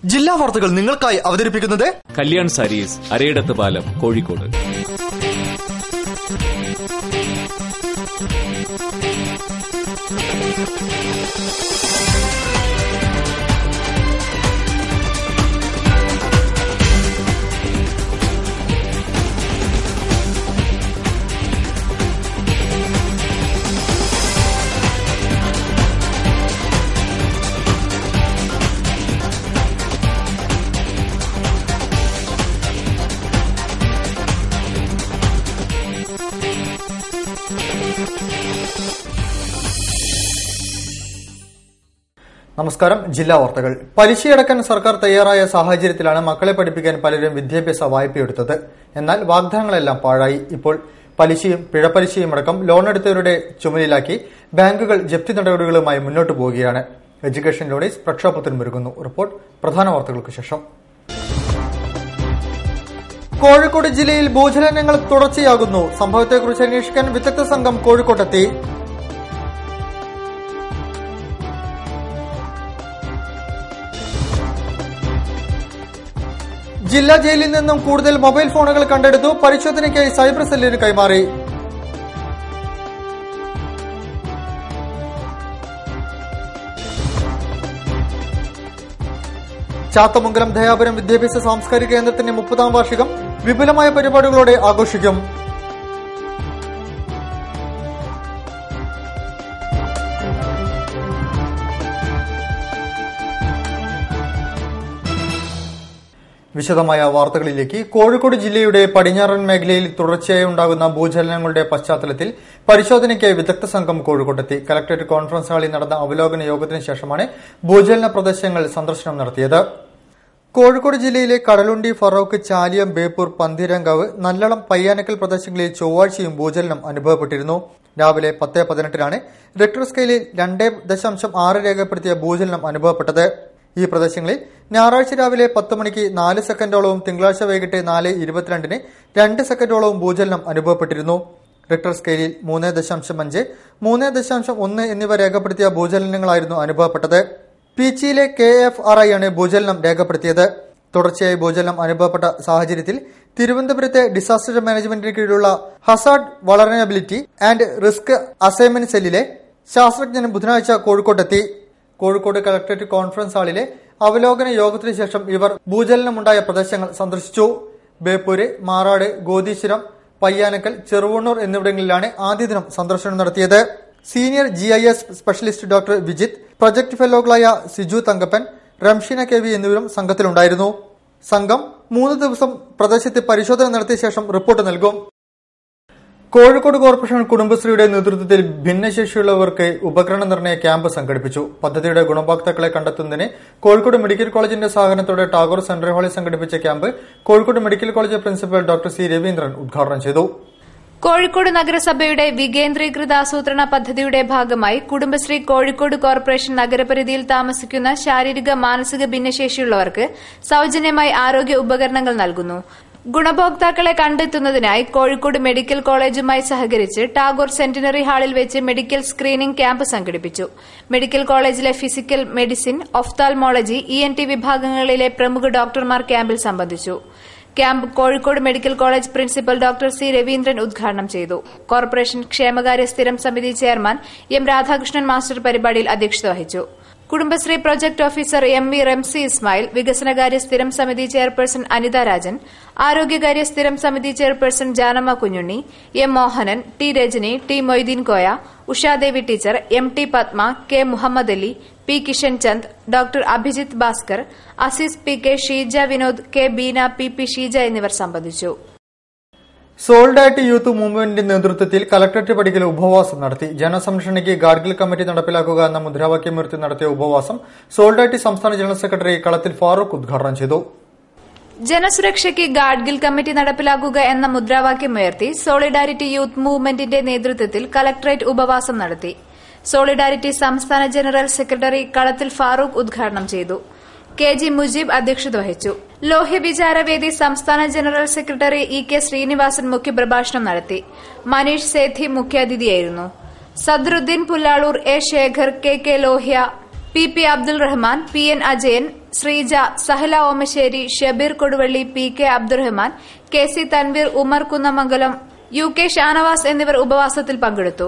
ജില്ലാ വാർത്തകൾ നിങ്ങൾക്കായി അവതരിപ്പിക്കുന്നത് കല്യാൺ സാരീസ്, അരയിടത്ത് പാലം, കോഴിക്കോട്. നമസ്കാരം. ജില്ലാ വാർത്തകൾ. പലിശയടക്കാൻ സർക്കാർ തയ്യാറായ സാഹചര്യത്തിലാണ് മക്കളെ പഠിപ്പിക്കാൻ പലരും വിദ്യാഭ്യാസ വായ്പയെടുത്തത്. എന്നാൽ വാഗ്ദാനങ്ങളെല്ലാം പാഴായി. ഇപ്പോൾ പലിശയും പിഴപ്പലിശയും അടക്കം ലോണെടുത്തവരുടെ ചുമലിലാക്കി ബാങ്കുകൾ ജപ്തി നടപടികളുമായി മുന്നോട്ടു പോവുകയാണ്. എഡ്യൂക്കേഷൻ നോട്ടീസ് പ്രക്ഷോഭത്തിന് മുരുകുന്നു. റിപ്പോർട്ട് പ്രധാന വാർത്തകൾക്ക് ശേഷം. കോഴിക്കോട് ജില്ലയിൽ ഭൂചലനങ്ങൾ തുടർച്ചയാകുന്നു. സംഭവത്തെക്കുറിച്ച് അന്വേഷിക്കാൻ വിദഗ്ധ സംഘം കോഴിക്കോട്ടെത്തി. ജില്ലാ ജയിലിൽ നിന്നും കൂടുതൽ മൊബൈൽ ഫോണുകൾ കണ്ടെടുത്തു. പരിശോധനയ്ക്കായി സൈബർ സെല്ലിന് കൈമാറി. ചാത്തമംഗലം ദയാപുരം വിദ്യാഭ്യാസ സാംസ്കാരിക കേന്ദ്രത്തിന്റെ 30ാം വാർഷികം വിപുലമായ പരിപാടികളോടെ ആഘോഷിക്കും. വിശദമായ വാർത്തകളിലേക്ക്. കോഴിക്കോട് ജില്ലയുടെ പടിഞ്ഞാറൻ മേഖലയിൽ തുടർച്ചയായി ഉണ്ടാകുന്ന ഭൂചലനങ്ങളുടെ പശ്ചാത്തലത്തിൽ പരിശോധനയ്ക്കായി വിദഗ്ധ സംഘം കോഴിക്കോട്ടെത്തി. കലക്ടറേറ്റ് കോൺഫറൻസ് ഹാളിൽ നടന്ന അവലോകന യോഗത്തിന് ശേഷമാണ് ഭൂചലന പ്രദേശങ്ങൾ സന്ദർശനം നടത്തിയത്. കോഴിക്കോട് ജില്ലയിലെ കടലുണ്ടി, ഫറോക്ക്, ചാലിയം, ബേപ്പൂർ, പന്തീരങ്കാവ്, നല്ലളം, പയ്യാനക്കൽ പ്രദേശങ്ങളിൽ ചൊവ്വാഴ്ചയും ഭൂചലനം അനുഭവപ്പെട്ടിരുന്നു. രാവിലെ 10:18 റിക്ടർ സ്കെയിലിൽ 2.6 രേഖപ്പെടുത്തിയ ഭൂചലനം അനുഭവപ്പെട്ടത്. ഈ പ്രദേശങ്ങളിൽ ഞായറാഴ്ച രാവിലെ 10 മണിക്ക് 4 സെക്കൻഡോളവും തിങ്കളാഴ്ച വൈകിട്ട് 4:22 2 സെക്കൻഡോളവും ഭൂചലനം അനുഭവപ്പെട്ടിരുന്നു. റിക്ടർ സ്കെയിലിൽ 3.5, 3.1 എന്നിവ രേഖപ്പെടുത്തിയ ഭൂചലനങ്ങളായിരുന്നു അനുഭവപ്പെട്ടത്. പീച്ചിയിലെ KFRI ആണ് ഭൂചലനം രേഖപ്പെടുത്തിയത്. തുടർച്ചയായി ഭൂചലനം അനുഭവപ്പെട്ട സാഹചര്യത്തിൽ തിരുവനന്തപുരത്തെ ഡിസാസ്റ്റർ മാനേജ്മെന്റിന് കീഴിലുള്ള ഹസാർഡ് വളറനബിലിറ്റി ആൻഡ് റിസ്ക് അസൈൻമെന്റ് സെല്ലിലെ ശാസ്ത്രജ്ഞൻ ബുധനാഴ്ച കോഴിക്കോട്ടെത്തി. കോഴിക്കോട് കളക്ടറേറ്റ് കോൺഫറൻസ് ഹാളിലെ അവലോകന യോഗത്തിന് ശേഷം ഇവർ ഭൂചലനമുണ്ടായ പ്രദേശങ്ങൾ സന്ദർശിച്ചു. ബേപ്പൂര്, മാറാട്, ഗോദീശ്വരം, പയ്യാനക്കൽ, ചെറുവണ്ണൂർ എന്നിവിടങ്ങളിലാണ് ആദ്യ ദിനം സന്ദർശനം നടത്തിയത്. Senior GIS specialist doctor Vijith, project ഫെലോകളായ സിജു തങ്കപ്പൻ, റംഷീന KV എന്നിവരും സംഘത്തിലുണ്ടായിരുന്നു. സംഘം 3 ദിവസം പ്രദേശത്ത് പരിശോധന നടത്തിയ ശേഷം റിപ്പോർട്ട് നൽകും. കോഴിക്കോട് കോർപ്പറേഷൻ കുടുംബശ്രീയുടെ നേതൃത്വത്തിൽ ഭിന്നശേഷിയുള്ളവർക്ക് ഉപകരണ നിർണയ ക്യാമ്പ് സംഘടിപ്പിച്ചു. പദ്ധതിയുടെ ഗുണഭോക്താക്കളെ കണ്ടെത്തുന്നതിന് കോഴിക്കോട് മെഡിക്കൽ കോളേജിന്റെ സഹകരണത്തോടെ ടാഗോർ സെൻട്രൽ ഹാളിൽ സംഘടിപ്പിച്ച camp Kozhikode medical college principal doctor C. Raveendran ഉദ്ഘാടനം ചെയ്തു. കോഴിക്കോട് നഗരസഭയുടെ വികേന്ദ്രീകൃത ആസൂത്രണ പദ്ധതിയുടെ ഭാഗമായി കുടുംബശ്രീ കോഴിക്കോട് കോർപ്പറേഷൻ നഗരപരിധിയിൽ താമസിക്കുന്ന ശാരീരിക മാനസിക ഭിന്നശേഷിയുള്ളവർക്ക് സൌജന്യമായി ആരോഗ്യ ഉപകരണങ്ങൾ നൽകുന്നു. ഗുണഭോക്താക്കളെ കണ്ടെത്തുന്നതിനായി കോഴിക്കോട് മെഡിക്കൽ കോളേജുമായി സഹകരിച്ച് ടാഗോർ സെന്റിനറി ഹാളിൽ വെച്ച് മെഡിക്കൽ സ്ക്രീനിംഗ് ക്യാമ്പ് സംഘടിപ്പിച്ചു. മെഡിക്കൽ കോളേജിലെ ഫിസിക്കൽ മെഡിസിൻ, ഒഫ്താൽമോളജി, ENT വിഭാഗങ്ങളിലെ പ്രമുഖ ഡോക്ടർമാർ ക്യാമ്പിൽ സംബന്ധിച്ചു. Camp Kozhikode medical college principal doctor C. Raveendran ഉദ്ഘാടനം ചെയ്തു. കോർപ്പറേഷൻ ക്ഷേമകാര്യ സ്ഥിരം സമിതി ചെയർമാൻ M. രാധാകൃഷ്ണൻ മാസ്റ്റർ പരിപാടിയിൽ അധ്യക്ഷത വഹിച്ചു. Kudumbashree project officer MV Ramsi Ismail, വികസനകാര്യ സ്ഥിരം സമിതി ചെയർപേഴ്സൺ അനിത രാജൻ, ആരോഗ്യകാര്യ സ്ഥിരം സമിതി chairperson Janamma Kunjunni, M. Mohanan, T. Rajani, T. Moideen Koya, Ushadevi teacher, MT Padma, K. Muhammad Ali, P. Kishan Chand, doctor Abhijith Bhaskar, Azeez PK, Sheeja Vinod, K. Beena, PP Sheeja എന്നിവർ സംബന്ധിച്ചു. സോളിഡാരിറ്റി യൂത്ത് മൂവ്മെന്റിന്റെ നേതൃത്വത്തിൽ കലക്ടറേറ്റ് പടിക്കൽ ഉപവാസം നടത്തി. ജനസംരക്ഷണയ്ക്ക് ഗാഡ്ഗിൽ കമ്മിറ്റി നടപ്പിലാക്കുക എന്ന മുദ്രാവാക്യമുയർത്തി നടത്തിയ ഉപവാസം സോളിഡാരിറ്റി സംസ്ഥാന ജനറൽ സെക്രട്ടറി കളത്തിൽ ഫാറൂഖ് ഉദ്ഘാടനം ചെയ്തു. ജനസുരക്ഷയ്ക്ക് ഗാഡ്ഗിൽ കമ്മിറ്റി നടപ്പിലാക്കുക എന്ന മുദ്രാവാക്യമുയർത്തി സോളിഡാരിറ്റി യൂത്ത് മൂവ്മെന്റിന്റെ നേതൃത്വത്തിൽ കലക്ടറേറ്റ് ഉപവാസം നടത്തി. സോളിഡാരിറ്റി സംസ്ഥാന ജനറൽ സെക്രട്ടറി കളത്തിൽ ഫാറൂഖ് ഉദ്ഘാടനം ചെയ്തു. KG മുജീബ് അധ്യക്ഷത വഹിച്ചു. ലോഹ്യ വിചാരവേദി സംസ്ഥാന ജനറൽ സെക്രട്ടറി EK ശ്രീനിവാസൻ മുഖ്യപ്രഭാഷണം നടത്തി. Manish സേഠി മുഖ്യാതിഥിയായിരുന്നു. സദ്രുദ്ദീൻ Pullalur, A. Shekhar, KK Lohia, PP Abdul Rahman, PN Ajayan, Sreeja, Sahala Omassery, Shabeer Koduvally, PK Abdurahman, KC Tanveer, Umar Kunnamangalam, UK Shanavas എന്നിവർ ഉപവാസത്തിൽ പങ്കെടുത്തു.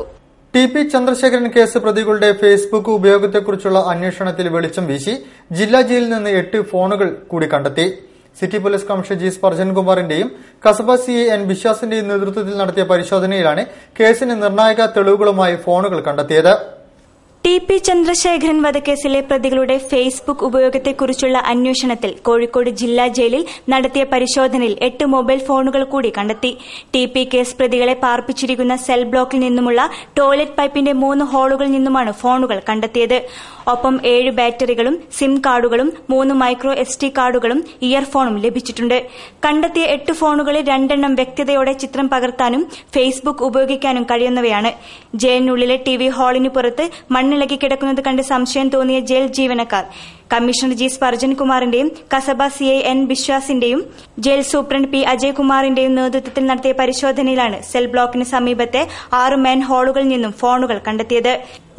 TP ചന്ദ്രശേഖരൻ കേസ് പ്രതികളുടെ ഫേസ്ബുക്ക് ഉപയോഗത്തെക്കുറിച്ചുള്ള അന്വേഷണത്തിൽ വെളിച്ചം വീശി ജില്ലാ ജയിലിൽ നിന്ന് 8 ഫോണുകൾ കൂടി കണ്ടെത്തി. City police commissioner G. സ്പർജൻകുമാറിന്റെയും കസബ CA N. ബിശ്വാസിന്റെയും നേതൃത്വത്തിൽ നടത്തിയ പരിശോധനയിലാണ് കേസിന് നിർണായക തെളിവുകളുമായി ഫോണുകൾ കണ്ടെത്തിയത്. TP ചന്ദ്രശേഖരൻ വധക്കേസിലെ പ്രതികളുടെ ഫേസ്ബുക്ക് ഉപയോഗത്തെക്കുറിച്ചുള്ള അന്വേഷണത്തിൽ കോഴിക്കോട് ജില്ലാ ജയിലിൽ നടത്തിയ പരിശോധനയിൽ 8 മൊബൈൽ ഫോണുകൾ കൂടി കണ്ടെത്തി. TP കേസ് പ്രതികളെ പാർപ്പിച്ചിരിക്കുന്ന സെൽ ബ്ലോക്കിൽ നിന്നുമുള്ള ടോയ്ലറ്റ് പൈപ്പിന്റെ 3 ഹോളുകളിൽ നിന്നുമാണ് ഫോണുകൾ കണ്ടെത്തിയത്. ഒപ്പം 7 ബാറ്ററികളും സിം കാർഡുകളും 3 മൈക്രോ SD കാർഡുകളും ഇയർഫോണും ലഭിച്ചിട്ടുണ്ട്. കണ്ടെത്തിയ 8 ഫോണുകളിൽ 2 എണ്ണം വ്യക്തതയോടെ ചിത്രം പകർത്താനും ഫേസ്ബുക്ക് ഉപയോഗിക്കാനും കഴിയുന്നവയാണ്. ജയിലിനുള്ളിലെ TV ഹാളിന് പുറത്ത് മണ്ണിളകി കിടക്കുന്നത് കണ്ട് സംശയം തോന്നിയ ജയിൽ ജീവനക്കാർ കമ്മീഷണർ G. സ്പർജൻകുമാറിന്റെയും കസബ CA N. ബിശ്വാസിന്റെയും ജയിൽ സൂപ്രണ്ട് P. അജയ്കുമാറിന്റെയും നേതൃത്വത്തിൽ നടത്തിയ പരിശോധനയിലാണ് സെൽ ബ്ലോക്കിന് സമീപത്തെ 6 മെയിൻ ഹാളുകളിൽ നിന്നും ഫോണുകൾ കണ്ടെത്തിയത്.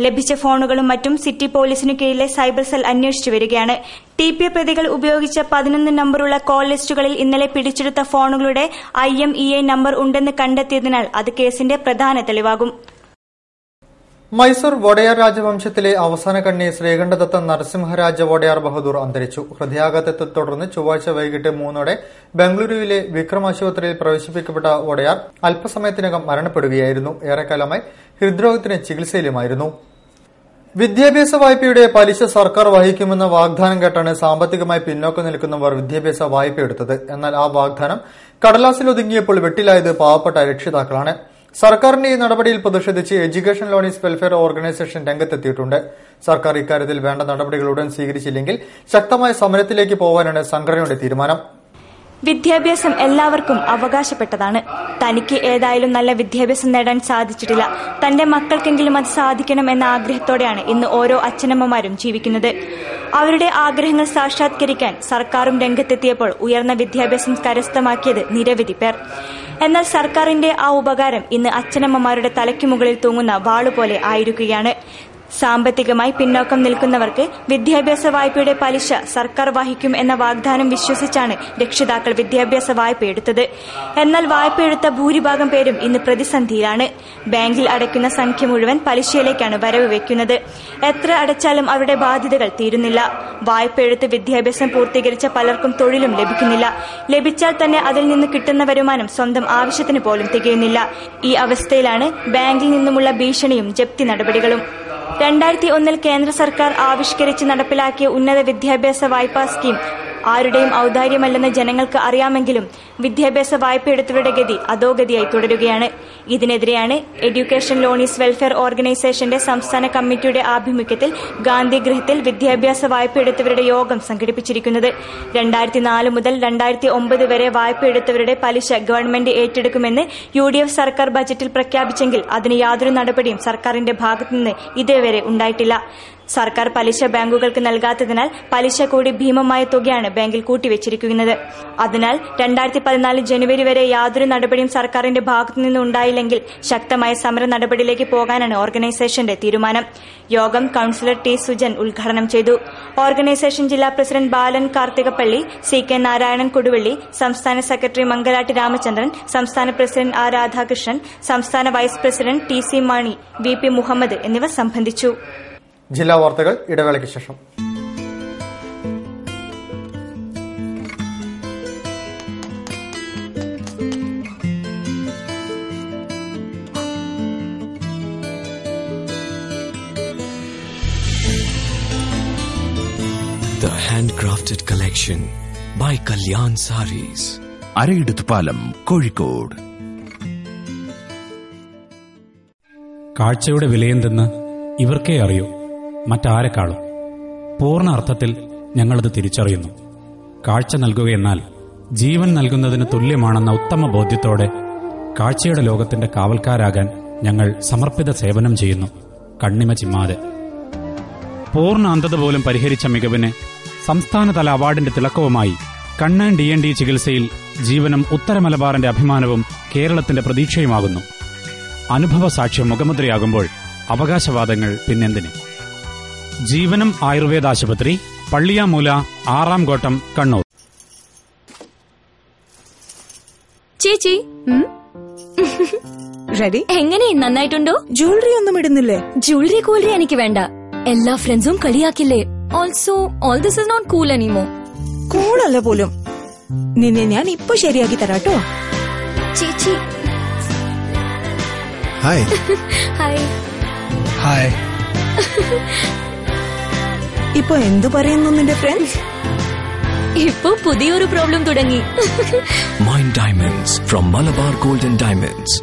ലഭിച്ച ഫോണുകളും മറ്റും സിറ്റി പോലീസിനു കീഴിലെ സൈബർ സെൽ അന്വേഷിച്ചു വരികയാണ്. TP പ്രതികൾ ഉപയോഗിച്ച 11 നമ്പറുള്ള കോൾ ലിസ്റ്റുകളിൽ ഇന്നലെ പിടിച്ചെടുത്ത ഫോണുകളുടെ IMEI നമ്പർ ഉണ്ടെന്ന് കണ്ടെത്തിയതിനാൽ അത് കേസിന്റെ പ്രധാന തെളിവാകും. മൈസൂർ വോഡയാർ രാജവംശത്തിലെ അവസാന കണ്ണി ശ്രീകണ്ഠദത്ത നരസിംഹരാജ വോഡയാർ ബഹദൂർ അന്തരിച്ചു. ഹൃദയാഘാതത്തെ തുടർന്ന് ചൊവ്വാഴ്ച വൈകിട്ട് 3 ബംഗളൂരുവിലെ വിക്രം ആശുപത്രിയിൽ പ്രവേശിപ്പിക്കപ്പെട്ട വോഡയാർ അല്പസമയത്തിനകം മരണപ്പെടുകയായിരുന്നു. ഏറെക്കാലമായി ഹൃദ്രോഗത്തിന് ചികിത്സയിലുമായിരുന്നു. വിദ്യാഭ്യാസ വായ്പയുടെ പലിശ സർക്കാർ വഹിക്കുമെന്ന വാഗ്ദാനം കേട്ടാണ് സാമ്പത്തികമായി പിന്നോക്കം നിൽക്കുന്നവർ വിദ്യാഭ്യാസ വായ്പയെടുത്തത്. എന്നാൽ ആ വാഗ്ദാനം കടലാസിലൊതുങ്ങിയപ്പോൾ വെട്ടിലായത് പാവപ്പെട്ട രക്ഷിതാക്കളാണ്. സർക്കാരിന്റെ ഈ നടപടിയിൽ പ്രതിഷേധിച്ച് എഡ്യൂക്കേഷൻ ലോണീസ് വെൽഫെയർ ഓർഗനൈസേഷൻ രംഗത്തെത്തിയിട്ടുണ്ട്. സർക്കാർ ഇക്കാര്യത്തിൽ വേണ്ട നടപടികൾ ഉടൻ സ്വീകരിച്ചില്ലെങ്കിൽ ശക്തമായ സമരത്തിലേക്ക് പോകാനാണ് സംഘടനയുടെ തീരുമാനം. വിദ്യാഭ്യാസം എല്ലാവർക്കും അവകാശപ്പെട്ടതാണ്. തനിക്ക് ഏതായാലും നല്ല വിദ്യാഭ്യാസം നേടാൻ സാധിച്ചിട്ടില്ല. തന്റെ മക്കൾക്കെങ്കിലും അത് സാധിക്കണം എന്ന ആഗ്രഹത്തോടെയാണ് ഇന്ന് ഓരോ അച്ഛനമ്മമാരും ജീവിക്കുന്നത്. അവരുടെ ആഗ്രഹങ്ങൾ സാക്ഷാത്കരിക്കാൻ സർക്കാരും രംഗത്തെത്തിയപ്പോൾ ഉയർന്ന വിദ്യാഭ്യാസം കരസ്ഥമാക്കിയത് നിരവധി പേർ. എന്നാൽ സർക്കാരിന്റെ ആ ഉപകാരം ഇന്ന് അച്ഛനമ്മമാരുടെ തലയ്ക്കു മുകളിൽ തൂങ്ങുന്ന വാളുപോലെ ആയിരിക്കുകയാണ്. സാമ്പത്തികമായി പിന്നോക്കം നിൽക്കുന്നവർക്ക് വിദ്യാഭ്യാസ വായ്പയുടെ പലിശ സർക്കാർ വഹിക്കും എന്ന വാഗ്ദാനം വിശ്വസിച്ചാണ് രക്ഷിതാക്കൾ വിദ്യാഭ്യാസ വായ്പ എടുത്തത്. എന്നാൽ വായ്പയെടുത്ത ഭൂരിഭാഗം പേരും ഇന്ന് പ്രതിസന്ധിയിലാണ്. ബാങ്കിൽ അടയ്ക്കുന്ന സംഖ്യ മുഴുവൻ പലിശയിലേക്കാണ് വരവ് വയ്ക്കുന്നത്. എത്ര അടച്ചാലും അവരുടെ ബാധ്യതകൾ തീരുന്നില്ല. വായ്പയെടുത്ത് വിദ്യാഭ്യാസം പൂർത്തീകരിച്ച പലർക്കും തൊഴിലും ലഭിക്കുന്നില്ല. ലഭിച്ചാൽ തന്നെ അതിൽ നിന്ന് കിട്ടുന്ന വരുമാനം സ്വന്തം ആവശ്യത്തിന് പോലും തികയുന്നില്ല. ഈ അവസ്ഥയിലാണ് ബാങ്കിൽ നിന്നുമുള്ള ഭീഷണിയും ജപ്തി നടപടികളും. 2001 കേന്ദ്ര സർക്കാർ ആവിഷ്കരിച്ച് നടപ്പിലാക്കിയ ഉന്നത വിദ്യാഭ്യാസ വായ്പാ സ്കീം ആരുടെയും ഔദാര്യമല്ലെന്ന് ജനങ്ങൾക്ക് അറിയാമെങ്കിലും വിദ്യാഭ്യാസ വായ്പയെടുത്തവരുടെ ഗതി അധോഗതിയായി തുടരുകയാണ്. ഇതിനെതിരെയാണ് എഡ്യൂക്കേഷൻ ലോണീസ് വെൽഫെയർ ഓർഗനൈസേഷന്റെ സംസ്ഥാന കമ്മിറ്റിയുടെ ആഭിമുഖ്യത്തിൽ ഗാന്ധിഗൃഹത്തിൽ വിദ്യാഭ്യാസ വായ്പയെടുത്തവരുടെ യോഗം സംഘടിപ്പിച്ചിരിക്കുന്നത്. 2004 മുതൽ 2009 വരെ വായ്പയെടുത്തവരുടെ പലിശ ഗവൺമെന്റ് ഏറ്റെടുക്കുമെന്ന് UDF സർക്കാർ ബജറ്റിൽ പ്രഖ്യാപിച്ചെങ്കിൽ അതിന് യാതൊരു നടപടിയും സർക്കാരിന്റെ ഭാഗത്തുനിന്ന് ഇതേവരെ ഉണ്ടായിട്ടില്ല. സർക്കാർ പലിശ ബാങ്കുകൾക്ക് നൽകാത്തതിനാൽ പലിശ കൂടി ഭീമമായ തുകയാണ് ബാങ്കിൽ കൂട്ടിവച്ചിരിക്കുന്നത്. അതിനാൽ 2014 ജനുവരി വരെ യാതൊരു നടപടിയും സർക്കാരിന്റെ ഭാഗത്തുനിന്ന് ഉണ്ടായില്ലെങ്കിൽ ശക്തമായ സമര നടപടിയിലേക്ക് പോകാനാണ് ഓർഗനൈസേഷന്റെ തീരുമാനം. യോഗം കൌൺസിലർ T. സുജൻ ഉദ്ഘാടനം ചെയ്തു. ഓർഗനൈസേഷൻ ജില്ലാ പ്രസിഡന്റ് ബാലൻ കാർത്തികപ്പള്ളി, CK നാരായണൻ കൊടുവള്ളി, സംസ്ഥാന സെക്രട്ടറി മംഗലാട്ട് രാമചന്ദ്രൻ, സംസ്ഥാന പ്രസിഡന്റ് R. രാധാകൃഷ്ണൻ, സംസ്ഥാന vice president TC Mani, VP Muhammad എന്നിവർ സംബന്ധിച്ചു. ജില്ലാ വാർത്തകൾ ഇടവേളയ്ക്ക് ശേഷം. The handcrafted collection by Kalyan Sarees. Arayidathupalam, Kozhikode. കാഴ്ചയുടെ വിലയെന്തെന്ന് ഇവർക്കേ അറിയൂ, മറ്റാരെക്കാളും. പൂർണ്ണ അർത്ഥത്തിൽ ഞങ്ങളത് തിരിച്ചറിയുന്നു. കാഴ്ച നൽകുകയെന്നാൽ ജീവൻ നൽകുന്നതിന് തുല്യമാണെന്ന ഉത്തമ ബോധ്യത്തോടെ കാഴ്ചയുടെ ലോകത്തിന്റെ കാവൽക്കാരാകാൻ ഞങ്ങൾ സമർപ്പിത സേവനം ചെയ്യുന്നു, കണ്ണിമ ചിമ്മാതെ. പൂർണ്ണ അന്ധത പോലും പരിഹരിച്ച മികവിന് സംസ്ഥാനതല അവാർഡിന്റെ തിളക്കവുമായി കണ്ണൻ DND ചികിത്സയിൽ ജീവനും ഉത്തര മലബാറിന്റെ അഭിമാനവും കേരളത്തിന്റെ പ്രതീക്ഷയുമാകുന്നു. അനുഭവ സാക്ഷ്യം മുഖമുദ്രയാകുമ്പോൾ അവകാശവാദങ്ങൾ പിന്നെന്തിന്? ജീവനം ആയുർവേദ ആശുപത്രി, പള്ളിയാമൂല, 6-ാം ഘട്ടം, കണ്ണൂർ. ചേച്ചി റെഡി? എങ്ങനെ, നന്നായിട്ടുണ്ടോ? ജ്വല്ലറി ഒന്നും ഇടുന്നില്ലേ? ജ്വല്ലറി കൂലറി എനിക്ക് വേണ്ട. എല്ലാ ഫ്രണ്ട്സും കളിയാക്കില്ലേ. Also all this is not cool anymore. കൂളല്ല പോലും. നിന്നെ ഞാൻ ഇപ്പൊ ശരിയാക്കി തരാട്ടോ. ചേച്ചി ഹായ്. ഹായ്. ഹായ്. ഇപ്പൊ എന്തു പറയുന്നു നിന്റെ ഫ്രണ്ട്സ്? ഇപ്പൊ പുതിയൊരു പ്രോബ്ലം തുടങ്ങി. Mind diamonds from Malabar golden diamonds.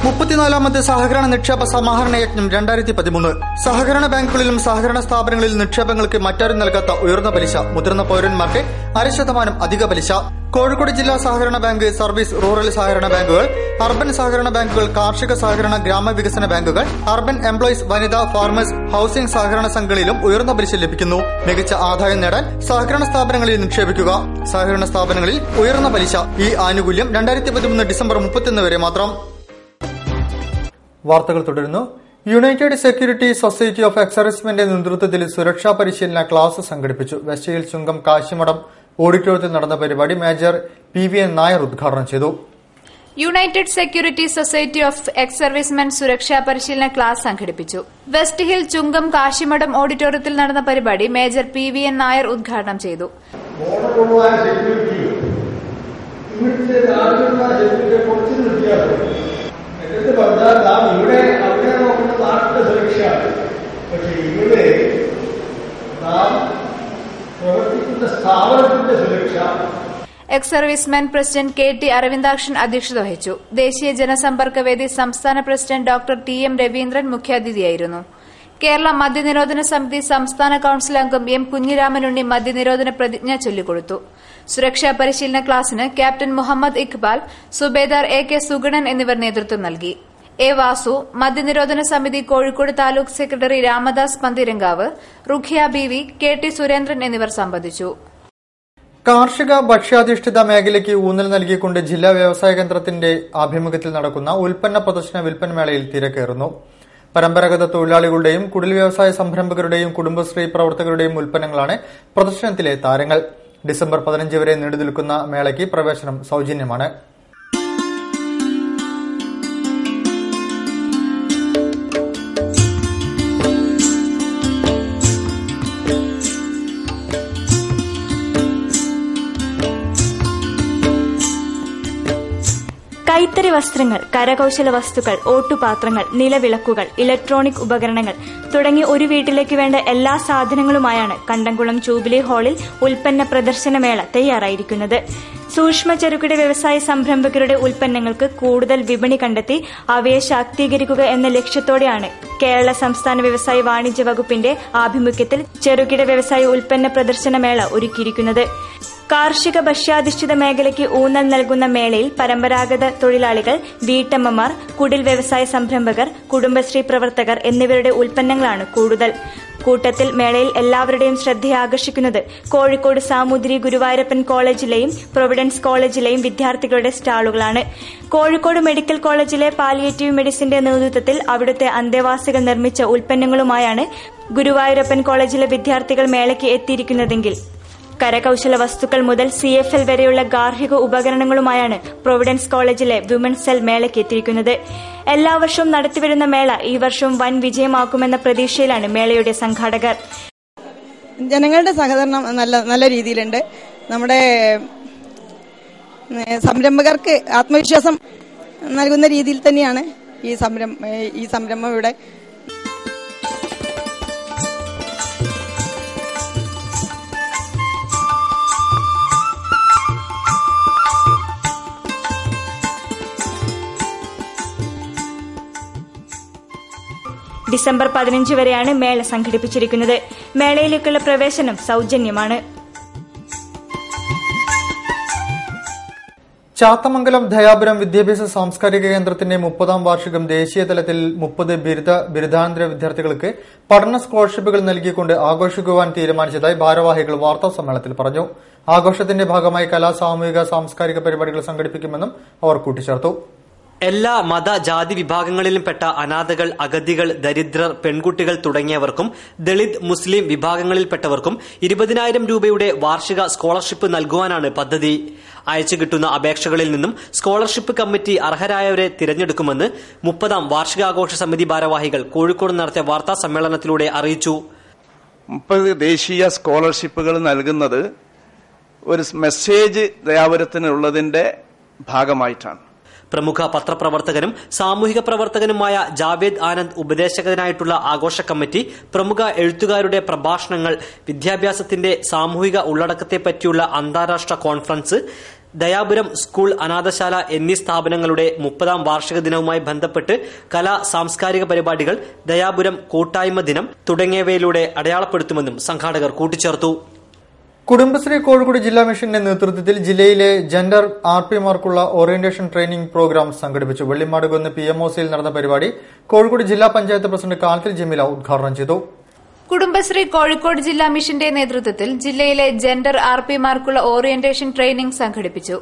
34ാമത്തെ സഹകരണ നിക്ഷേപ സമാഹരണ യജ്ഞം 2013. സഹകരണ ബാങ്കുകളിലും സഹകരണ സ്ഥാപനങ്ങളിലും നിക്ഷേപങ്ങൾക്ക് മറ്റാരും നൽകാത്ത ഉയർന്ന പലിശ, മുതിർന്ന പൌരന്മാർക്ക് 0.5% അധിക പലിശ. കോഴിക്കോട് ജില്ലാ സഹകരണ ബാങ്ക്, സർവീസ് റൂറൽ സഹകരണ ബാങ്കുകൾ, അർബൻ സഹകരണ ബാങ്കുകൾ, കാർഷിക സഹകരണ ഗ്രാമവികസന ബാങ്കുകൾ, അർബൻ എംപ്ലോയീസ്, വനിതാ, ഫാർമേഴ്സ്, ഹൌസിംഗ് സഹകരണ സംഘങ്ങളിലും ഉയർന്ന പലിശ ലഭിക്കുന്നു. മികച്ച ആദായം നേടാൻ സഹകരണ സ്ഥാപനങ്ങളിൽ നിക്ഷേപിക്കുക. സഹകരണ സ്ഥാപനങ്ങളിൽ ഉയർന്ന പലിശ. ഈ ആനുകൂല്യം 2013 ഡിസംബർ 31 വരെ മാത്രം. വാർത്തകൾ തുടരുന്നു. യുണൈറ്റഡ് സെക്യൂരിറ്റി സൊസൈറ്റി ഓഫ് എക്സർവിസ്മെന്റെ നേതൃത്വത്തിൽ സുരക്ഷാ പരിശീലന ക്ലാസ് സംഘടിപ്പിച്ചു. വെസ്റ്റ് ഹിൽ ചുങ്കം കാശിമഠം ഓഡിറ്റോറിയത്തിൽ നടന്ന പരിപാടി മേജർ PVN നായർ ഉദ്ഘാടനം ചെയ്തു. United security society of ex servicemen സുരക്ഷാ പരിശീലന ക്ലാസ് സംഘടിപ്പിച്ചു. വെസ്റ്റ് ഹിൽ ചുങ്കം കാശിമഠം ഓഡിറ്റോറിയത്തിൽ നടന്ന പരിപാടി മേജർ PVN നായർ ഉദ്ഘാടനം ചെയ്തു. ഇവിടെ അവിടെ നോക്കുന്ന നാട്ടിലെ സുരക്ഷയാണ്. പക്ഷെ ഇവിടെ നാം പ്രവർത്തിക്കുന്ന സ്ഥാപനത്തിന്റെ സുരക്ഷ. Ex servicemen president KT Aravindakshan അധ്യക്ഷത വഹിച്ചു. ദേശീയ ജനസമ്പർക്ക വേദി സംസ്ഥാന പ്രസിഡന്റ് ഡോക്ടർ TM രവീന്ദ്രൻ മുഖ്യാതിഥിയായിരുന്നു. കേരള മദ്യനിരോധന സമിതി സംസ്ഥാന കൌൺസിൽ അംഗം M കുഞ്ഞിരാമനുണ്ണി മദ്യനിരോധന പ്രതിജ്ഞ ചൊല്ലിക്കൊടുത്തു. സുരക്ഷാ പരിശീലന ക്ലാസിന് ക്യാപ്റ്റൻ മുഹമ്മദ് ഇഖ്ബാൽ, സുബേദാർ AK സുഗണൻ എന്നിവർ നേതൃത്വം നൽകി. A വാസു, മദ്യനിരോധന സമിതി Kozhikode taluk secretary Ramdas Panthirankavu, Rukhiya BV, KT Surendran എന്നിവർ സംബന്ധിച്ചു. കാർഷിക ഭക്ഷ്യാധിഷ്ഠിത മേഖലയ്ക്ക് ഊന്നൽ നൽകിക്കൊണ്ട് ജില്ലാ വ്യവസായ കേന്ദ്രത്തിന്റെ ആഭിമുഖ്യത്തിൽ നടക്കുന്ന ഉൽപ്പന്ന പ്രദർശന വിൽപ്പനമേളയിൽ തിരക്കേറുന്നു. പരമ്പരാഗത തൊഴിലാളികളുടെയും കുടിൽ വ്യവസായ സംരംഭകരുടെയും കുടുംബശ്രീ പ്രവർത്തകരുടെയും ഉൽപ്പന്നങ്ങളാണ് പ്രദർശനത്തിലെ താരങ്ങൾ. ഡിസംബർ 15 വരെ നീണ്ടുനിൽക്കുന്ന മേളയ്ക്ക് പ്രവേശനം സൌജന്യമാണ്. കൈത്തറി വസ്ത്രങ്ങൾ, കരകൌശല വസ്തുക്കൾ, ഓട്ടുപാത്രങ്ങൾ, നിലവിളക്കുകൾ, ഇലക്ട്രോണിക് ഉപകരണങ്ങൾ തുടങ്ങി ഒരു വീട്ടിലേക്ക് വേണ്ട എല്ലാ സാധനങ്ങളുമായാണ് കണ്ടംകുളം ജൂബിലി ഹാളിൽ ഉൽപ്പന്ന പ്രദർശനമേള തയ്യാറായിരിക്കുന്നത്. സൂക്ഷ്മ ചെറുകിട വ്യവസായ സംരംഭകരുടെ ഉൽപ്പന്നങ്ങൾക്ക് കൂടുതൽ വിപണി കണ്ടെത്തി അവയെ ശാക്തീകരിക്കുക എന്ന ലക്ഷ്യത്തോടെയാണ് കേരള സംസ്ഥാന വ്യവസായ വാണിജ്യ വകുപ്പിന്റെ ആഭിമുഖ്യത്തിൽ ചെറുകിട വ്യവസായ ഉൽപ്പന്ന പ്രദർശനമേള ഒരുക്കിയിരിക്കുന്നത്. കാർഷിക ഭക്ഷ്യാധിഷ്ഠിത മേഖലയ്ക്ക് ഊന്നൽ നൽകുന്ന മേളയിൽ പരമ്പരാഗത തൊഴിലാളികൾ, വീട്ടമ്മമാർ, കുടിൽ വ്യവസായ സംരംഭകർ, കുടുംബശ്രീ പ്രവർത്തകർ എന്നിവരുടെ ഉൽപ്പന്നങ്ങളാണ് കൂടുതൽ. കൂട്ടത്തിൽ മേളയിൽ എല്ലാവരുടെയും ശ്രദ്ധയാകർഷിക്കുന്നത് കോഴിക്കോട് സാമൂതിരി ഗുരുവായൂരപ്പൻ കോളേജിലെയും പ്രൊവിഡൻസ് കോളേജിലെയും വിദ്യാർത്ഥികളുടെ സ്റ്റാളുകളാണ്. കോഴിക്കോട് മെഡിക്കൽ കോളേജിലെ പാലിയേറ്റീവ് മെഡിസിന്റെ നേതൃത്വത്തിൽ അവിടുത്തെ അന്തേവാസികൾ നിർമ്മിച്ച ഉൽപ്പന്നങ്ങളുമായാണ് ഗുരുവായൂരപ്പൻ കോളേജിലെ വിദ്യാർത്ഥികൾ മേളയ്ക്ക് എത്തിയിരിക്കുന്നതെങ്കിൽ കരകൌശല വസ്തുക്കൾ മുതൽ CFL വരെയുള്ള ഗാർഹിക ഉപകരണങ്ങളുമായാണ് പ്രൊവിഡൻസ് കോളേജിലെ വിമൻസ് സെൽ മേളയ്ക്ക് എത്തിയിരിക്കുന്നത്. എല്ലാ വർഷവും നടത്തിവരുന്ന മേള ഈ വർഷവും വൻ വിജയമാക്കുമെന്ന പ്രതീക്ഷയിലാണ് മേളയുടെ സംഘാടകർ. ജനങ്ങളുടെ സഹകരണം നല്ല രീതിയിലുണ്ട്. നമ്മുടെ സംരംഭകർക്ക് ആത്മവിശ്വാസം നൽകുന്ന രീതിയിൽ തന്നെയാണ് ഈ സംരംഭം ഇവിടെ. ഡിസംബർ 15 വരെയാണ് മേള സംഘടിപ്പിച്ചിരിക്കുന്നത്. മേളയിലേക്കുള്ള പ്രവേശനം സൌജന്യമാണ്. ചാത്തമംഗലം ദയാപുരം വിദ്യാഭ്യാസ സാംസ്കാരിക കേന്ദ്രത്തിന്റെ 30ാം വാർഷികം ദേശീയ തലത്തിൽ 30 ബിരുദാനന്തര വിദ്യാർത്ഥികൾക്ക് പഠന സ്കോളർഷിപ്പുകൾ നൽകിക്കൊണ്ട് ആഘോഷിക്കുവാൻ തീരുമാനിച്ചതായി ഭാരവാഹികൾ വാർത്താസമ്മേളനത്തിൽ പറഞ്ഞു. ആഘോഷത്തിന്റെ ഭാഗമായി കലാ, സാമൂഹിക, സാംസ്കാരിക പരിപാടികൾ സംഘടിപ്പിക്കുമെന്നും അവർ കൂട്ടിച്ചേർത്തു. എല്ലാ മത ജാതി വിഭാഗങ്ങളിലുംപ്പെട്ട അനാഥകൾ, അഗതികൾ, ദരിദ്രർ, പെൺകുട്ടികൾ തുടങ്ങിയവർക്കും ദളിത്, മുസ്ലിം വിഭാഗങ്ങളിൽപ്പെട്ടവർക്കും 20,000 രൂപയുടെ വാർഷിക സ്കോളർഷിപ്പ് നൽകുവാനാണ് പദ്ധതി. അയച്ചു കിട്ടുന്ന അപേക്ഷകളിൽ നിന്നും സ്കോളർഷിപ്പ് കമ്മിറ്റി അർഹരായവരെ തിരഞ്ഞെടുക്കുമെന്ന് 30ാം വാർഷികാഘോഷ സമിതി ഭാരവാഹികൾ കോഴിക്കോട് നടത്തിയ വാർത്താ സമ്മേളനത്തിലൂടെ അറിയിച്ചു. 30 ദേശീയ സ്കോളർഷിപ്പുകൾ നൽകുന്നത് ഒരു മെസ്സേജ് ദയാപുരത്തിനുള്ളതിന്റെ ഭാഗമായിട്ടാണ്. പ്രമുഖ പത്രപ്രവർത്തകനും സാമൂഹിക പ്രവർത്തകനുമായ ജാവേദ് ആനന്ദ് ഉപദേശകനായിട്ടുള്ള ആഘോഷ കമ്മിറ്റി പ്രമുഖ എഴുത്തുകാരുടെ പ്രഭാഷണങ്ങൾ, വിദ്യാഭ്യാസത്തിന്റെ സാമൂഹിക ഉള്ളടക്കത്തെപ്പറ്റിയുള്ള അന്താരാഷ്ട്ര കോൺഫറൻസ്, ദയാപുരം സ്കൂൾ, അനാഥശാല എന്നീ സ്ഥാപനങ്ങളുടെ 30ാം വാർഷിക ദിനവുമായി ബന്ധപ്പെട്ട് കലാ സാംസ്കാരിക പരിപാടികൾ, ദയാപുരം കൂട്ടായ്മ ദിനം തുടങ്ങിയവയിലൂടെ അടയാളപ്പെടുത്തുമെന്നും സംഘാടകർ കൂട്ടിച്ചേർത്തു. കുടുംബശ്രീ കോഴിക്കോട് ജില്ലാ മിഷന്റെ നേതൃത്വത്തിൽ ജില്ലയിലെ ജെൻഡർ RPമാർക്കുള്ള ഓറിയന്റേഷൻ ട്രെയിനിംഗ് പ്രോഗ്രാം സംഘടിപ്പിച്ചു. വെള്ളിമാടുകുന്ന് PMOCയിൽ നടന്ന പരിപാടി കോഴിക്കോട് ജില്ലാ പഞ്ചായത്ത് പ്രസിഡന്റ് കാനത്തിൽ ജമീല ഉദ്ഘാടനം ചെയ്തു. കുടുംബശ്രീ കോഴിക്കോട് ജില്ലാ മിഷന്റെ നേതൃത്വത്തിൽ ജില്ലയിലെ ജെൻഡർ RPമാർക്കുള്ള ഓറിയന്റേഷൻ ട്രെയിനിംഗ് സംഘടിപ്പിച്ചു.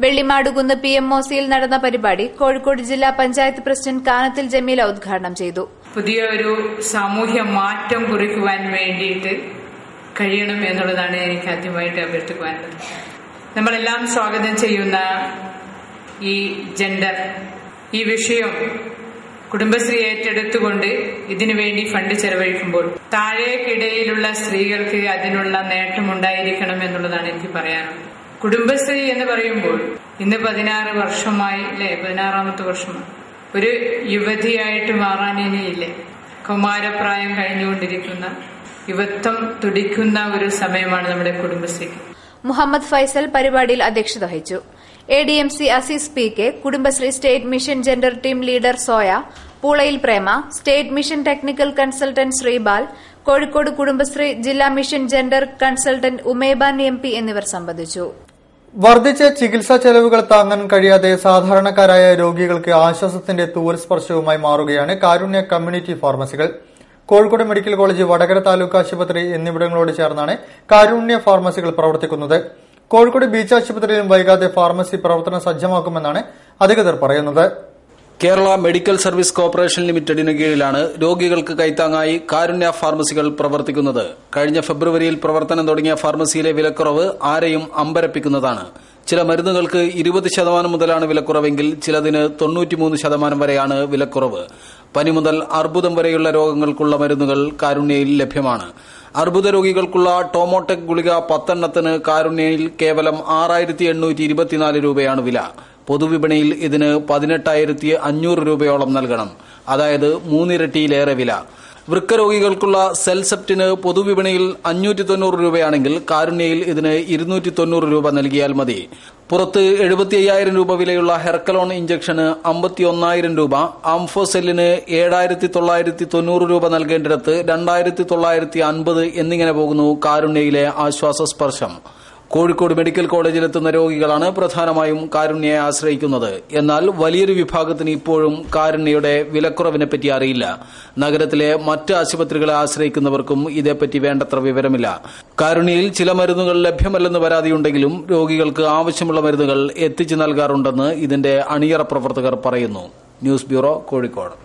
വെള്ളിമാടുകുന്ന് PMOCയിൽ നടന്ന പരിപാടി കോഴിക്കോട് ജില്ലാ പഞ്ചായത്ത് പ്രസിഡന്റ് കാനത്തിൽ ജമീല ഉദ്ഘാടനം ചെയ്തു. പുതിയ ഒരു സാമൂഹ്യ മാറ്റം കുറിക്കുവാൻ വേണ്ടിയിട്ട് കഴിയണം എന്നുള്ളതാണ് എനിക്ക് ആദ്യമായിട്ട് അഭ്യർത്ഥിക്കുവാനുള്ളത്. നമ്മളെല്ലാം സ്വാഗതം ചെയ്യുന്ന ഈ ജെൻഡർ, ഈ വിഷയം കുടുംബശ്രീ ഏറ്റെടുത്തുകൊണ്ട് ഇതിനുവേണ്ടി ഫണ്ട് ചെലവഴിക്കുമ്പോൾ താഴേക്കിടയിലുള്ള സ്ത്രീകൾക്ക് അതിനുള്ള നേട്ടമുണ്ടായിരിക്കണം എന്നുള്ളതാണ് എനിക്ക് പറയാനുള്ളത്. കുടുംബശ്രീ എന്ന് പറയുമ്പോൾ ഇന്ന് 16 വർഷമായി, അല്ലെ, 16ാമത്തെ വർഷമാണ്. ഒരു യുവതിയായിട്ട് മാറാൻ ഇനിയില്ലേ. കൗമാരപ്രായം കഴിഞ്ഞുകൊണ്ടിരിക്കുന്ന, യുവത്വം തുടിക്കുന്ന ഒരു സമയമാണ് നമ്മുടെ കുടുംബശ്രീക്ക്. മുഹമ്മദ് ഫൈസൽ പരിപാടിയിൽ അധ്യക്ഷത വഹിച്ചു. ADMC Azeez PK, Kudumbashree state mission gender team leader Soya, പൂളയിൽ Prema, state mission technical consultant Sreebal, Kozhikode Kudumbashree ജില്ലാ മിഷൻ ജെൻഡർ കൺസൾട്ടന്റ് ഉമേബാൻ MP എന്നിവർ സംബന്ധിച്ചു. വർദ്ധിച്ച ചികിത്സാ ചെലവുകൾ താങ്ങാൻ കഴിയാതെ സാധാരണക്കാരായ രോഗികൾക്ക് ആശ്വാസത്തിന്റെ തൂവൽ സ്പർശവുമായി മാറുകയാണ് കാരുണ്യ കമ്മ്യൂണിറ്റി ഫാർമസികൾ. കോഴിക്കോട് മെഡിക്കൽ കോളേജ്, വടകര താലൂക്ക് ആശുപത്രി എന്നിവിടങ്ങളോട് ചേർന്നാണ് കാരുണ്യ ഫാർമസികൾ പ്രവർത്തിക്കുന്നത്. കോഴിക്കോട് ബീച്ച് ആശുപത്രിയിലും വൈകാതെ ഫാർമസി പ്രവർത്തനം സജ്ജമാക്കുമെന്നാണ് അധികൃതർ പറയുന്നത്. കേരള മെഡിക്കൽ സർവീസ് കോർപ്പറേഷൻ ലിമിറ്റഡിന് കീഴിലാണ് രോഗികൾക്ക് കൈത്താങ്ങായി കാരുണ്യ ഫാർമസികൾ പ്രവർത്തിക്കുന്നത്. കഴിഞ്ഞ ഫെബ്രുവരിയിൽ പ്രവർത്തനം തുടങ്ങിയ ഫാർമസിയിലെ വിലക്കുറവ് ആരെയും അമ്പരപ്പിക്കുന്നതാണ്. ചില മരുന്നുകൾക്ക് 20% മുതലാണ് വിലക്കുറവെങ്കിൽ ചിലതിന് 93% വരെയാണ് വിലക്കുറവ്. പനി മുതൽ അർബുദം വരെയുള്ള രോഗങ്ങൾക്കുള്ള മരുന്നുകൾ കാരുണ്യയിൽ ലഭ്യമാണ്. അർബുദ രോഗികൾക്കുള്ള ടോമോടെക് ഗുളിക 10 എണ്ണത്തിന് കാരുണ്യയിൽ കേവലം 6,824 രൂപയാണ് വില. പൊതുവിപണിയിൽ ഇതിന് 18,500 രൂപയോളം നൽകണം, അതായത് 3 ഇരട്ടിയിലേറെ വില. വൃക്ക രോഗികൾക്കുള്ള സെൽസെപ്റ്റിന് പൊതുവിപണിയിൽ 590 രൂപയാണെങ്കിൽ കാരുണ്യയിൽ ഇതിന് 290 രൂപ നൽകിയാൽ മതി. പുറത്ത് 75,000 രൂപ വിലയുള്ള ഹെർക്കലോൺ ഇഞ്ചക്ഷന് 51,000 രൂപ, ആംഫോസെല്ലിന് 7,990 രൂപ നൽകേണ്ടിടത്ത് 2,950 എന്നിങ്ങനെ പോകുന്നു കാരുണ്യയിലെ ആശ്വാസ സ്പർശം. കോഴിക്കോട് മെഡിക്കൽ കോളേജിലെത്തുന്ന രോഗികളാണ് പ്രധാനമായും കാരുണ്യയെ ആശ്രയിക്കുന്നത്. എന്നാൽ വലിയൊരു വിഭാഗത്തിന് ഇപ്പോഴും കാരുണ്യയുടെ വിലക്കുറവിനെപ്പറ്റി അറിയില്ല. നഗരത്തിലെ മറ്റ് ആശുപത്രികളെ ആശ്രയിക്കുന്നവർക്കും ഇതേപ്പറ്റി വേണ്ടത്ര വിവരമില്ല. കാരുണ്യയിൽ ചില മരുന്നുകൾ ലഭ്യമല്ലെന്ന് പരാതിയുണ്ടെങ്കിലും രോഗികൾക്ക് ആവശ്യമുള്ള മരുന്നുകൾ എത്തിച്ചു നൽകാറുണ്ടെന്ന് ഇതിന്റെ അണിയറ പ്രവർത്തകർ പറയുന്നു. News bureau, Kozhikode.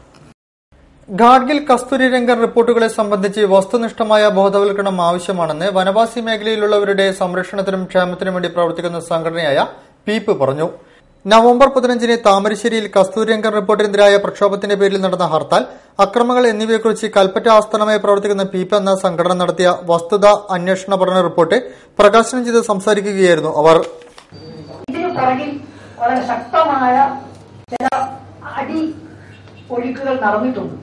ഗാഡ്ഗിൽ കസ്തൂരിരംഗൻ റിപ്പോർട്ടുകളെ സംബന്ധിച്ച് വസ്തുനിഷ്ഠമായ ബോധവൽക്കരണം ആവശ്യമാണെന്ന് വനവാസി മേഖലയിലുള്ളവരുടെ സംരക്ഷണത്തിനും ക്ഷേമത്തിനും വേണ്ടി പ്രവർത്തിക്കുന്ന സംഘടനയായ പീപ്പ് പറഞ്ഞു. നവംബർ 15-ന് താമരശ്ശേരിയിൽ കസ്തൂരിരംഗൻ റിപ്പോർട്ടിനെതിരായ പ്രക്ഷോഭത്തിന്റെ പേരിൽ നടന്ന ഹർത്താൽ, അക്രമങ്ങൾ എന്നിവയെക്കുറിച്ച് കൽപ്പറ്റ ആസ്ഥാനമായി പ്രവർത്തിക്കുന്ന പീപ്പ് എന്ന സംഘടന നടത്തിയ വസ്തുതാ അന്വേഷണ പഠന റിപ്പോർട്ട് പ്രകാശനം ചെയ്ത് സംസാരിക്കുകയായിരുന്നു അവർ. ഇതിനു പുറകിൽ വളരെ ശക്തമായ ചില ഒഴുക്കുകൾ നടന്നിട്ടുണ്ട്.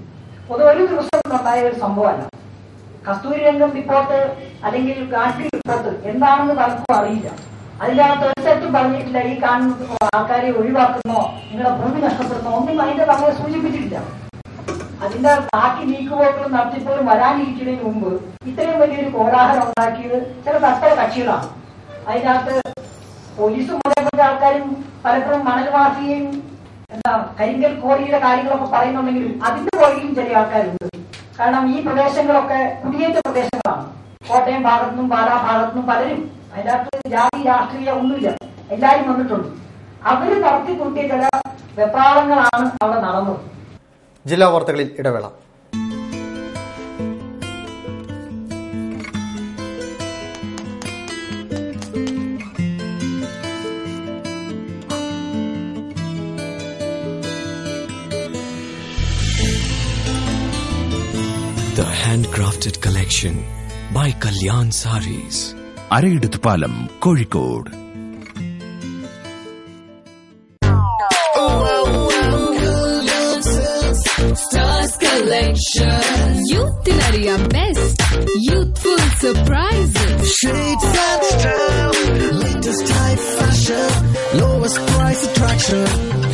അത് ഒരു ദിവസം ഉണ്ടായ ഒരു സംഭവമല്ല. കസ്തൂരിരംഗൻ റിപ്പോർട്ട് അല്ലെങ്കിൽ ഗാഡ്ഗിൽ റിപ്പോർട്ട് എന്താണെന്ന് പലർക്കും അറിയില്ല. അതിനകത്ത് ഒരു സെറ്റും പറഞ്ഞിട്ടില്ല ഈ കാണുന്ന ആൾക്കാരെ ഒഴിവാക്കുന്നോ നിങ്ങളുടെ ഭൂമി നഷ്ടപ്പെടുന്നോ ഒന്നും അതിന്റെ അങ്ങനെ സൂചിപ്പിച്ചിട്ടില്ല. അതിന്റെ ബാക്കി നീക്കുപോക്കുകളും നടത്തിപ്പോലും വരാനിരിക്കുന്നതിന് മുമ്പ് ഇത്രയും വലിയൊരു കോലാഹലം ഉണ്ടാക്കിയത് ചില തത്വ കക്ഷികളാണ്. അതിനകത്ത് പോലീസും അതേപോലെ ആൾക്കാരും പലപ്പോഴും മണൽ മാഫിയയും കരിങ്കൽ കോറിയുടെ കാര്യങ്ങളൊക്കെ പറയുന്നുണ്ടെങ്കിലും അതിന്റെ പുറകിലും ചില ആൾക്കാരുണ്ട്. കാരണം ഈ പ്രദേശങ്ങളൊക്കെ കുടിയേറ്റ പ്രദേശങ്ങളാണ്. കോട്ടയം ഭാഗത്തുനിന്നും പാലാ ഭാഗത്തുനിന്നും പലരും, അതിനകത്ത് ജാതി രാഷ്ട്രീയ ഒന്നുമില്ല, എല്ലാവരും വന്നിട്ടുണ്ട്. അവര് നടത്തിക്കൂട്ടിയ ചില വെപ്രാളങ്ങളാണ് അവിടെ നടന്നത്. ജില്ലാ വാർത്തകളിൽ ഇടവേള. The handcrafted collection by Kalyan Sarees. Arayidathupalam, Kozhikode. Stars Collection. Youthilariya best. Youthful surprises. Shades and style. Latest high fashion. Lowest price attraction.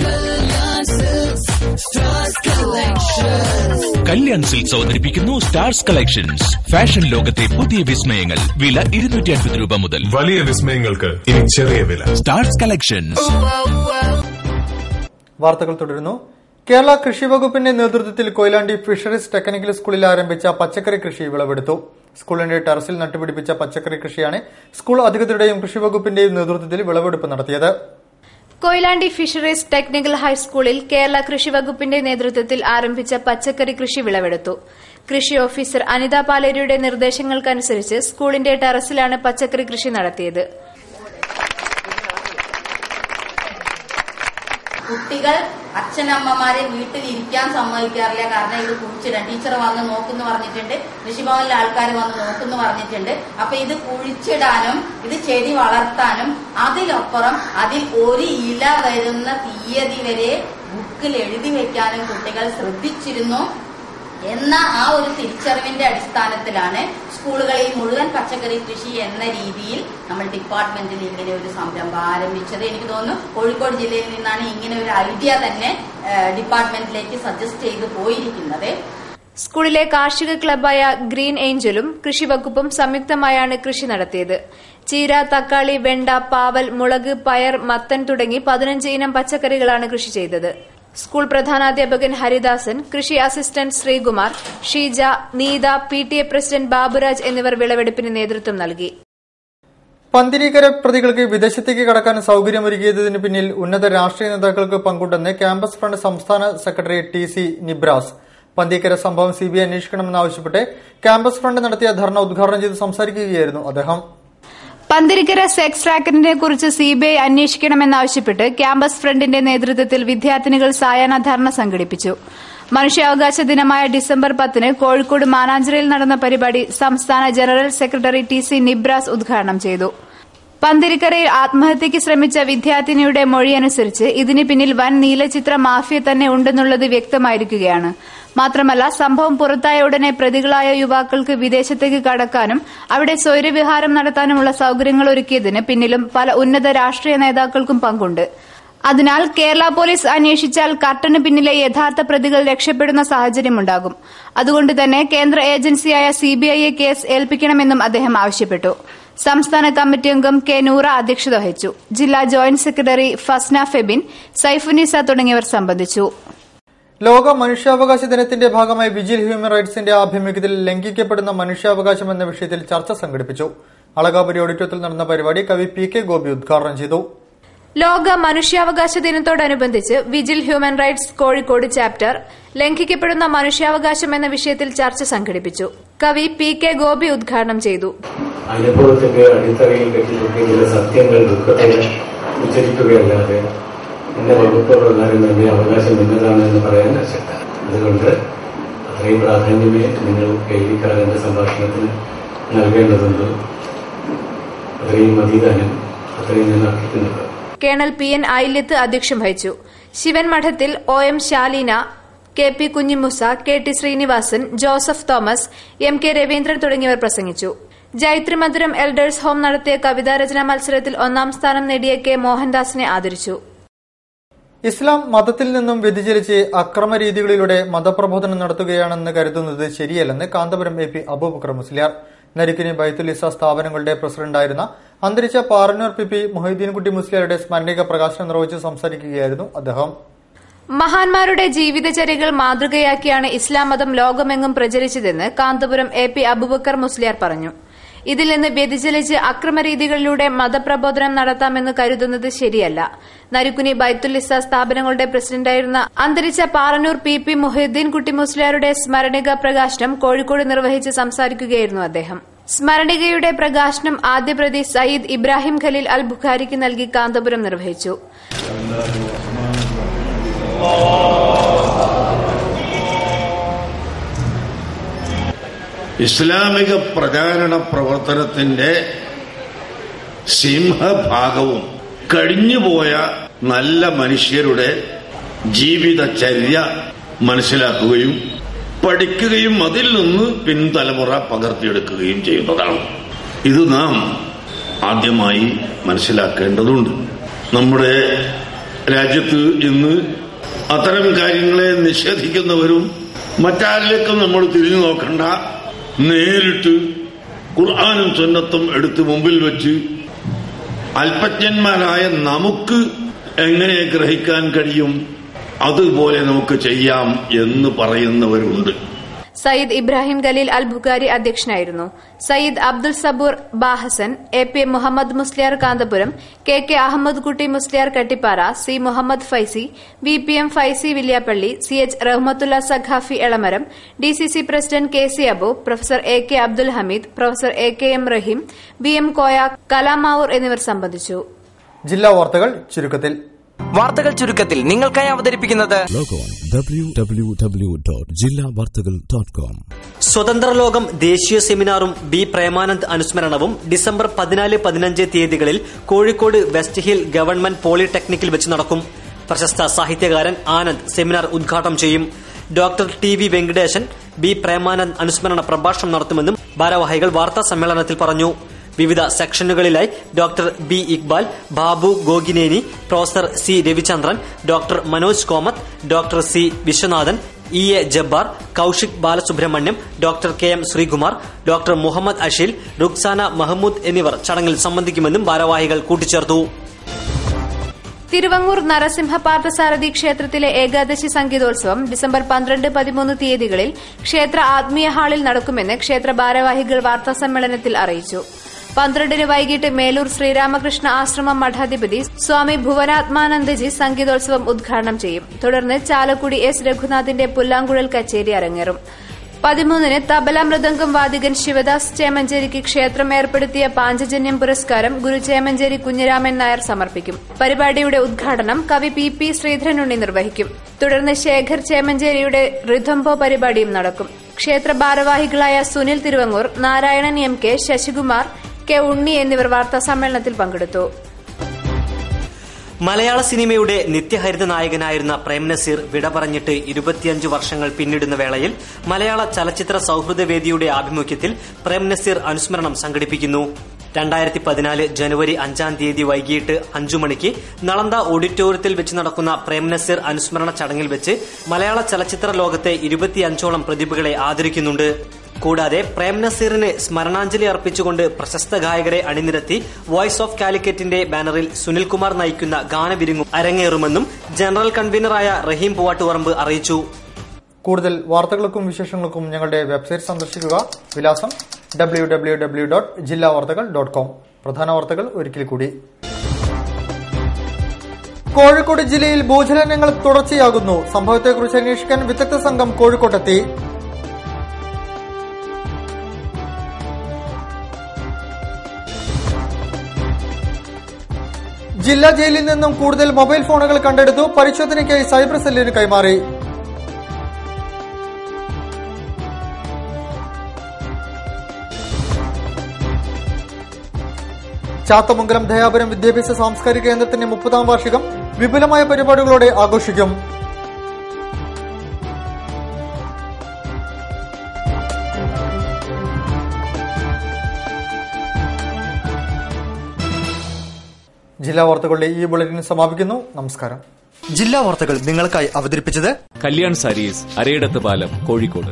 Kalyan Silks. Stars Collection. Kalyan silks അവതരിപ്പിക്കുന്നു സ്റ്റാർസ് കളക്ഷൻസ്. ഫാഷൻ ലോകത്തെ പുതിയ വിസ്മയങ്ങൾ. വില 250 രൂപ മുതൽ. വലിയ വിസ്മയങ്ങൾക്ക് ഇനി ചെറിയ വില. Stars collections. വാർത്തകൾ തുടരുന്നു. കേരള കൃഷി വകുപ്പിന്റെ നേതൃത്വത്തിൽ കൊയിലാണ്ടി ഫിഷറീസ് ടെക്നിക്കൽ സ്കൂളിൽ ആരംഭിച്ച പച്ചക്കറി കൃഷി വിളവെടുത്തു. സ്കൂളിന്റെ ടെറസിൽ നട്ടുപിടിപ്പിച്ച പച്ചക്കറി കൃഷിയാണ് സ്കൂൾ അധികൃതരുടെയും കൃഷി വകുപ്പിന്റെയും നേതൃത്വത്തിൽ വിളവെടുപ്പ് നടത്തിയത്. കൊയിലാണ്ടി ഫിഷറീസ് ടെക്നിക്കൽ ഹൈസ്കൂളിൽ കേരള കൃഷി വകുപ്പിന്റെ നേതൃത്വത്തിൽ ആരംഭിച്ച പച്ചക്കറി കൃഷി വിളവെടുത്തു. കൃഷി ഓഫീസർ അനിത പാലേരിയുടെ നിർദ്ദേശങ്ങൾക്കനുസരിച്ച് സ്കൂളിന്റെ ടെറസിലാണ് പച്ചക്കറി കൃഷി നടത്തിയത്. കുട്ടികൾ അച്ഛനമ്മമാരെ വീട്ടിലിരിക്കാൻ സമ്മതിക്കാറില്ല. കാരണം ഇത് കുഴിച്ചിടാൻ ടീച്ചർ വന്ന് നോക്കുന്നു പറഞ്ഞിട്ടുണ്ട്, കൃഷിഭവനിലെ ആൾക്കാർ വന്ന് നോക്കുന്നു പറഞ്ഞിട്ടുണ്ട്. അപ്പൊ ഇത് കുഴിച്ചിടാനും ഇത് ചെടി വളർത്താനും അതിലപ്പുറം അതിൽ ഒരു ഇല വരുന്ന തീയതി വരെ ബുക്കിൽ എഴുതി വെക്കാനും കുട്ടികൾ ശ്രദ്ധിച്ചിരുന്നു എന്ന ആ ഒരു തിരിച്ചറിവിന്റെ അടിസ്ഥാനത്തിലാണ് സ്കൂളുകളിൽ മുഴുവൻ പച്ചക്കറി കൃഷി എന്ന രീതിയിൽ നമ്മൾ ഡിപ്പാർട്ട്മെന്റിൽ ഇങ്ങനെ ഒരു സംരംഭം ആരംഭിച്ചത്. എനിക്ക് തോന്നുന്നു കോഴിക്കോട് ജില്ലയിൽ നിന്നാണ് ഇങ്ങനെ ഒരു ഐഡിയ തന്നെ ഡിപ്പാർട്ട്മെന്റിലേക്ക് സജസ്റ്റ് ചെയ്തു പോയിരിക്കുന്നത്. സ്കൂളിലെ കാർഷിക ക്ലബ്ബായ ഗ്രീൻ ഏഞ്ചലും കൃഷി വകുപ്പും സംയുക്തമായാണ് കൃഷി നടത്തിയത്. ചീര, തക്കാളി, വെണ്ട, പാവൽ, മുളക്, പയർ, മത്തൻ തുടങ്ങി 15 ഇനം പച്ചക്കറികളാണ് കൃഷി ചെയ്തത്. സ്കൂൾ പ്രധാനാധ്യാപകൻ ഹരിദാസൻ, കൃഷി assistant Sreekumar, Sheeja, Neetha, PTA president Baburaj എന്നിവർ വിളവെടുപ്പിന് നേതൃത്വം നൽകി. പന്തിരീകര പ്രതികൾക്ക് വിദേശത്തേക്ക് കടക്കാൻ സൌകര്യമൊരുക്കിയതിന് പിന്നിൽ ഉന്നത രാഷ്ട്രീയ നേതാക്കൾക്ക് പങ്കുണ്ടെന്ന് ക്യാമ്പസ് ഫ്രണ്ട് സംസ്ഥാന സെക്രട്ടറി TC നിബ്രാസ്. പന്തീക്കര സംഭവം CBI അന്വേഷിക്കണമെന്നാവശ്യപ്പെട്ട് ക്യാമ്പസ് ഫ്രണ്ട് നടത്തിയ ധർണ ഉദ്ഘാടനം ചെയ്ത് സംസാരിക്കുകയായിരുന്നു അദ്ദേഹം. പന്തിരിക്കര സെക്സ് റാക്കറ്റിനെ കുറിച്ച് CBI അന്വേഷിക്കണമെന്നാവശ്യപ്പെട്ട് ക്യാമ്പസ് ഫ്രണ്ടിന്റെ നേതൃത്വത്തിൽ വിദ്യാർത്ഥിനികൾ സായാഹ്ന ധർണ സംഘടിപ്പിച്ചു. മനുഷ്യാവകാശ ദിനമായ ഡിസംബർ 10 കോഴിക്കോട് മാനാഞ്ചിറയിൽ നടന്ന പരിപാടി സംസ്ഥാന ജനറൽ സെക്രട്ടറി TC നിബ്രാസ് ഉദ്ഘാടനം ചെയ്തു. പന്തിരിക്കരയിൽ ആത്മഹത്യയ്ക്ക് ശ്രമിച്ച വിദ്യാർത്ഥിനിയുടെ മൊഴിയനുസരിച്ച് ഇതിന് പിന്നിൽ വൻ നീലചിത്ര മാഫിയ തന്നെ ഉണ്ടെന്നുള്ളത് വ്യക്തമായിരിക്കുകയാണ്. മാത്രമല്ല, സംഭവം പുറത്തായ ഉടനെ പ്രതികളായ യുവാക്കൾക്ക് വിദേശത്തേക്ക് കടക്കാനും അവിടെ സ്വൈരവിഹാരം നടത്താനുമുള്ള സൌകര്യങ്ങൾ ഒരുക്കിയതിന് പിന്നിലും പല ഉന്നത രാഷ്ട്രീയ നേതാക്കൾക്കും പങ്കുണ്ട്. അതിനാൽ കേരള പോലീസ് അന്വേഷിച്ചാൽ കർട്ടന് പിന്നിലെ യഥാർത്ഥ പ്രതികൾ രക്ഷപ്പെടുന്ന സാഹചര്യമുണ്ടാകും. അതുകൊണ്ട് തന്നെ കേന്ദ്ര ഏജൻസിയായ CBIയെ കേസ് ഏൽപ്പിക്കണമെന്നും അദ്ദേഹം ആവശ്യപ്പെട്ടു. സംസ്ഥാന കമ്മിറ്റി അംഗം K. നൂറ അധ്യക്ഷത വഹിച്ചു. ജില്ലാ ജോയിന്റ് സെക്രട്ടറി ഫസ്ന ഫെബിൻ, സൈഫുനിസ തുടങ്ങിയവർ സംബന്ധിച്ചു. ലോക മനുഷ്യാവകാശ ദിനത്തിന്റെ ഭാഗമായി വിജിൽ ഹ്യൂമൻ റൈറ്റ്സിന്റെ ആഭിമുഖ്യത്തിൽ ലംഘിക്കപ്പെടുന്ന മനുഷ്യാവകാശം എന്ന വിഷയത്തിൽ ചർച്ച സംഘടിപ്പിച്ചു. അളകാപുരി ഓഡിറ്റോറിയത്തിൽ നടന്ന പരിപാടി കവി PK ഗോപി ഉദ്ഘാടനം ചെയ്തു. ലോക മനുഷ്യാവകാശ ദിനത്തോടനുബന്ധിച്ച് vigil human rights Kozhikode chapter ലംഘിക്കപ്പെടുന്ന മനുഷ്യാവകാശം എന്ന വിഷയത്തിൽ ചർച്ച സംഘടിപ്പിച്ചു. കവി PK ഗോപി ഉദ്ഘാടനം ചെയ്തു. അനുഭവത്തിന്റെ അടിത്തറയിൽ കെട്ടിപ്പൊട്ടിയ ചില സത്യങ്ങൾ ദുഃഖത്തെ ഉച്ചരിക്കുകയല്ലാതെ എന്റെ വകുപ്പ് പ്രകാരം എന്റെ അവകാശം ഇന്നതാണെന്ന് പറയാൻ അശക്ത. അതുകൊണ്ട് അത്രയും പ്രാധാന്യമേ നിങ്ങൾ കേൾവിക്കാരന്റെ സംഭാഷണത്തിന് നൽകേണ്ടതുണ്ട്. അത്രയും അതീതാനും അത്രയും ഞാൻ അർഹിക്കുന്നുണ്ട്. കേണൽ PN ആയില്യത്ത് അധ്യക്ഷം വഹിച്ചു. Sivan Madathil OM Shaleena, KP Kunhimusa, KT Sreenivasan, Joseph Thomas, MK Raveendran തുടങ്ങിയവർ പ്രസംഗിച്ചു. ജൈത്രി മധുരം എൽഡേഴ്സ് ഹോം നടത്തിയ കവിതാരചനാ മത്സരത്തിൽ 1ാം സ്ഥാനം നേടിയ K. മോഹൻദാസിനെ ആദരിച്ചു. ഇസ്ലാം മതത്തിൽ നിന്നും വ്യതിചലിച്ച് അക്രമ രീതികളിലൂടെ മതപ്രബോധനം നടത്തുകയാണെന്ന് കരുതുന്നത് ശരിയല്ലെന്ന് കാന്തപുരം AP അബൂബക്കർ മുസ്ലിയാർ. നരിക്കുനി ബൈത്തുൽ-ഇസ സ്ഥാപനങ്ങളുടെ പ്രസിഡന്റായിരുന്ന അന്തരിച്ച പാറന്നൂർ PP മൊഹീദ്ദീൻകുട്ടി മുസ്ലിയാരുടെ സ്മരണിക പ്രകാശനം നിർവഹിച്ച് സംസാരിക്കുകയായിരുന്നു അദ്ദേഹം. മഹാന്മാരുടെ ജീവിതചര്യകൾ മാതൃകയാക്കിയാണ് ഇസ്ലാം മതം ലോകമെങ്ങും പ്രചരിച്ചതെന്ന് കാന്തപുരം AP അബൂബക്കർ മുസ്ലിയാർ പറഞ്ഞു. ഇതിൽ നിന്ന് വ്യതിചലിച്ച് അക്രമരീതികളിലൂടെ മതപ്രബോധനം നടത്താമെന്ന് കരുതുന്നത് ശരിയല്ല. നരിക്കുനി ബൈത്തുൽ ഇസ്സ സ്ഥാപനങ്ങളുടെ പ്രസിഡന്റായിരുന്ന അന്തരിച്ച പാറന്നൂർ പി മുഹീദ്ദീൻ കുട്ടി മുസ്ലിയാരുടെ സ്മരണിക പ്രകാശനം കോഴിക്കോട് നിർവഹിച്ച് സംസാരിക്കുകയായിരുന്നു അദ്ദേഹം. സ്മരണികയുടെ പ്രകാശനം ആദ്യ പ്രതി സയ്യിദ് ഇബ്രാഹിം ഖലീൽ അൽ ബുഖാരിക്ക് നൽകി കാന്തപുരം നിർവഹിച്ചു. ഇസ്ലാമിക പ്രചാരണ പ്രവർത്തനത്തിന്റെ സിംഹഭാഗവും കഴിഞ്ഞുപോയ നല്ല മനുഷ്യരുടെ ജീവിതചര്യ മനസ്സിലാക്കുകയും പഠിക്കുകയും അതിൽ നിന്ന് പിൻതലമുറ പകർത്തിയെടുക്കുകയും ചെയ്യുന്നതാണ്. ഇത് നാം ആദ്യമായി മനസ്സിലാക്കേണ്ടതുണ്ട്. നമ്മുടെ രാജ്യത്ത് ഇന്ന് അത്തരം കാര്യങ്ങളെ നിഷേധിക്കുന്നവരും മറ്റാരിലേക്കും നമ്മൾ തിരിഞ്ഞു നോക്കണ്ട, നേരിട്ട് ഖുർആനും സുന്നത്തും എടുത്ത് മുമ്പിൽ വെച്ച് അല്പജ്ഞന്മാരായ നമുക്ക് എങ്ങനെ ഗ്രഹിക്കാൻ കഴിയും, അതുപോലെ നമുക്ക് ചെയ്യാം എന്ന് പറയുന്നവരുണ്ട്. സയ്യിദ് ഇബ്രാഹിം ഖലീൽ അൽ ബുഖാരി അധ്യക്ഷനായിരുന്നു. Sayyid Abdul Saboor Bahasan, A Muhammad Musliyar Kanthapuram, K Ahmed Kutty Musliyar Kattippara, C Muhammad Faizy, VPM Faizy Villiappally, CH Rahmathulla Saqafi Elamaram, DCC president KC Abu, professor AK Abdul Hameed, professor AKM Raheem, BM Koya, Kalamavoor എന്നിവർ സംബന്ധിച്ചു. ജില്ലാ വാർത്തകൾ ചുരുക്കത്തിൽ. വാർത്തകൾ ചുരുക്കത്തിൽ നിങ്ങൾക്കായി അവതരിപ്പിക്കുന്നത് www.jillavartagal.com. സ്വതന്ത്ര ലോകം ദേശീയ സെമിനാറും B പ്രേമാനന്ദ് അനുസ്മരണവും ഡിസംബർ 14-15 തീയതികളിൽ കോഴിക്കോട് വെസ്റ്റ് ഹിൽ ഗവൺമെന്റ് പോളിടെക്നിക്കിൽ വെച്ച് നടക്കും. പ്രശസ്ത സാഹിത്യകാരൻ ആനന്ദ് സെമിനാർ ഉദ്ഘാടനം ചെയ്യും. Doctor TV Venkatesan B Premanand അനുസ്മരണ പ്രഭാഷണം നടത്തുമെന്നും ഭാരവാഹികൾ വാർത്താ സമ്മേളനത്തിൽ പറഞ്ഞു. വിവിധ സെക്ഷനുകളിലായി doctor B Iqbal, Babu Gogineni, professor C Ravichandran, doctor Manoj Komath, doctor C Viswanathan, EA Jabbar, Kaushik Balasubramaniam, doctor KM Sreekumar, doctor Muhammad Asheel, Ruksana Mahmood എന്നിവർ ചടങ്ങിൽ സംബന്ധിക്കുമെന്നും ഭാരവാഹികൾ കൂട്ടിച്ചേർത്തു. തിരുവങ്ങൂർ നരസിംഹ പാർത്ഥസാരഥി ക്ഷേത്രത്തിലെ ഏകാദശി സംഗീതോത്സവം ഡിസംബർ 12-13 തീയതികളിൽ ക്ഷേത്ര ആത്മീയ ഹാളിൽ നടക്കുമെന്ന് ക്ഷേത്ര ഭാരവാഹികൾ വാർത്താസമ്മേളനത്തിൽ അറിയിച്ചു. 12 വൈകിട്ട് മേലൂർ ശ്രീരാമകൃഷ്ണ ആശ്രമം മഠാധിപതി സ്വാമി ഭുവനാത്മാനന്ദജി സംഗീതോത്സവം ഉദ്ഘാടനം ചെയ്യും. തുടർന്ന് ചാലക്കുടി S രഘുനാഥിന്റെ പുല്ലാങ്കുഴൽ കച്ചേരി അരങ്ങേറും. 13 തബല മൃദംഗം വാദികൻ ശിവദാസ് ചേമഞ്ചേരിക്ക് ക്ഷേത്രം ഏർപ്പെടുത്തിയ പാഞ്ചജന്യം പുരസ്കാരം ഗുരു ചേമഞ്ചേരി കുഞ്ഞിരാമൻ നായർ സമർപ്പിക്കും. പരിപാടിയുടെ ഉദ്ഘാടനം കവി PP ശ്രീധരനുണ്ണി നിർവഹിക്കും. തുടർന്ന് ശേഖർ ചേമഞ്ചേരിയുടെ റിഥംബോ പരിപാടിയും നടക്കും. ക്ഷേത്ര ഭാരവാഹികളായ സുനിൽ തിരുവങ്ങൂർ, നാരായണൻ MK, ശശികുമാർ, K ഉണ്ണി എന്നിവർ വാർത്താ സമ്മേളനത്തിൽ പങ്കെടുത്തു. മലയാള സിനിമയുടെ നിത്യഹരിത നായകനായിരുന്ന പ്രേം നസീർ വിട പറഞ്ഞിട്ട് 25 വർഷങ്ങൾ പിന്നിടുന്ന വേളയിൽ മലയാള ചലച്ചിത്ര സൌഹൃദ വേദിയുടെ ആഭിമുഖ്യത്തിൽ പ്രേം നസീർ അനുസ്മരണം സംഘടിപ്പിക്കുന്നു. 2014 ജനുവരി 5 തീയതി വൈകിട്ട് 5 മണിക്ക് നളന്ദ ഓഡിറ്റോറിയത്തിൽ വെച്ച് നടക്കുന്ന പ്രേം നസീർ അനുസ്മരണ ചടങ്ങിൽ വെച്ച് മലയാള ചലച്ചിത്ര ലോകത്തെ 25ഓളം പ്രതിഭകളെ ആദരിക്കുന്നുണ്ട്. കൂടാതെ പ്രേം നസീറിന് സ്മരണാഞ്ജലി അർപ്പിച്ചുകൊണ്ട് പ്രശസ്ത ഗായകരെ അണിനിരത്തി വോയിസ് ഓഫ് കാലിക്കറ്റിന്റെ ബാനറിൽ സുനിൽകുമാർ നയിക്കുന്ന ഗാനവിരുങ്ങും അരങ്ങേറുമെന്നും ജനറൽ കൺവീനറായ റഹീം പൂവാട്ടുപറമ്പ് അറിയിച്ചു. കൂടുതൽ വാർത്തകൾക്കും വിശേഷങ്ങൾക്കും ഞങ്ങളുടെ വെബ്സൈറ്റ് സന്ദർശിക്കുക. വിലാസം www.jillavartagal.com. പ്രധാന വാർത്തകൾ ഒരിക്കൽ കൂടി. കോഴിക്കോട് ജില്ലയിൽ ഭൂചലനങ്ങൾ തുടർച്ചയാകുന്നു. സംഭവത്തെക്കുറിച്ച് അന്വേഷിക്കാൻ വിദഗ്ധ സംഘം കോഴിക്കോട്ടെത്തി. ജില്ലാ ജയിലിൽ നിന്നും കൂടുതൽ മൊബൈൽ ഫോണുകൾ കണ്ടെടുത്തു. പരിശോധനയ്ക്കായി സൈബർ സെല്ലിന് കൈമാറി. ചാത്തമംഗലം ദയാപുരം വിദ്യാഭ്യാസ സാംസ്കാരിക കേന്ദ്രത്തിന്റെ 30ാം വാർഷികം വിപുലമായ പരിപാടികളോടെ ആഘോഷിക്കും. ജില്ലാ വാർത്തകളുടെ ഈ ബുള്ളറ്റിൻ സമാപിക്കുന്നു. നമസ്കാരം. ജില്ലാ വാർത്തകൾ നിങ്ങൾക്കായി അവതരിപ്പിച്ചത് കല്യാൺ സാരീസ്, അരയിടത്ത് പാലം, കോഴിക്കോട്.